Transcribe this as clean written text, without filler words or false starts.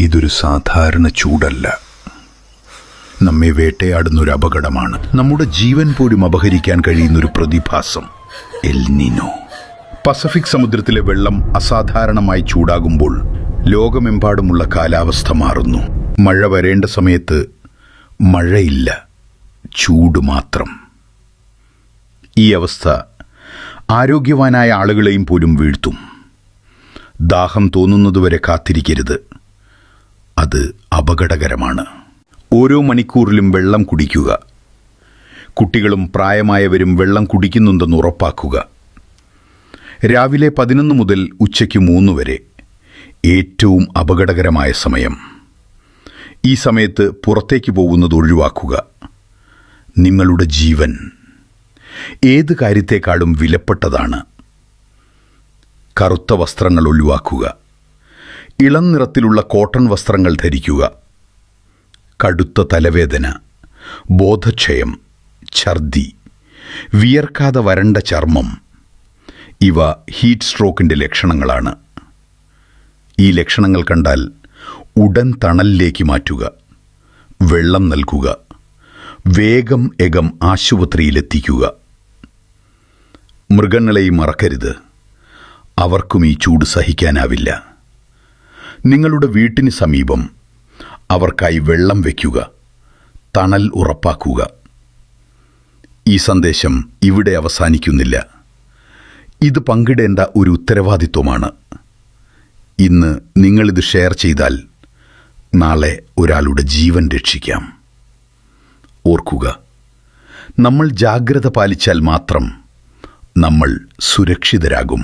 ഇതൊരു സാധാരണ ചൂടല്ല. നമ്മെ വേട്ടയാടുന്നൊരു അപകടമാണ്. നമ്മുടെ ജീവൻ പോലും അപഹരിക്കാൻ കഴിയുന്നൊരു പ്രതിഭാസം, എൽ നിനോ. പസഫിക് സമുദ്രത്തിലെ വെള്ളം അസാധാരണമായി ചൂടാകുമ്പോൾ ലോകമെമ്പാടുമുള്ള കാലാവസ്ഥ മാറുന്നു. മഴ വരേണ്ട സമയത്ത് മഴയില്ല, ചൂട് മാത്രം. ഈ അവസ്ഥ ആരോഗ്യവാനായ ആളുകളെയും പോലും വീഴ്ത്തും. ദാഹം തോന്നുന്നതുവരെ കാത്തിരിക്കരുത്, അത് അപകടകരമാണ്. ഓരോ മണിക്കൂറിലും വെള്ളം കുടിക്കുക. കുട്ടികളും പ്രായമായവരും വെള്ളം കുടിക്കുന്നുണ്ടെന്ന് ഉറപ്പാക്കുക. രാവിലെ 11 മുതൽ ഉച്ചയ്ക്ക് 3 വരെ ഏറ്റവും അപകടകരമായ സമയം. ഈ സമയത്ത് പുറത്തേക്ക് പോകുന്നത് ഒഴിവാക്കുക. നിങ്ങളുടെ ജീവൻ ഏത് കാര്യത്തേക്കാളും വിലപ്പെട്ടതാണ്. കറുത്ത വസ്ത്രങ്ങൾ ഒഴിവാക്കുക. ഇളം നിറത്തിലുള്ള കോട്ടൺ വസ്ത്രങ്ങൾ ധരിക്കുക. കടുത്ത തലവേദന, ബോധക്ഷയം, ഛർദി, വിയർക്കാതെ വരണ്ട ചർമ്മം, ഇവ ഹീറ്റ് സ്ട്രോക്കിൻ്റെ ലക്ഷണങ്ങളാണ്. ഈ ലക്ഷണങ്ങൾ കണ്ടാൽ ഉടൻ തണലിലേക്ക് മാറ്റുക. വെള്ളം നൽകുക. വേഗം ആശുപത്രിയിലെത്തിക്കുക. മൃഗങ്ങളെയും മറക്കരുത്. അവർക്കും ഈ ചൂട് സഹിക്കാനാവില്ല. നിങ്ങളുടെ വീട്ടിന് സമീപം അവർക്കായി വെള്ളം വയ്ക്കുക. തണൽ ഉറപ്പാക്കുക. ഈ സന്ദേശം ഇവിടെ അവസാനിക്കുന്നില്ല. ഇത് പങ്കിടേണ്ട ഒരു ഉത്തരവാദിത്വമാണ്. ഇന്ന് നിങ്ങളിത് ഷെയർ ചെയ്താൽ നാളെ ഒരാളുടെ ജീവൻ രക്ഷിക്കാം. ഓർക്കുക, നമ്മൾ ജാഗ്രത പാലിച്ചാൽ മാത്രം നമ്മൾ സുരക്ഷിതരാകും.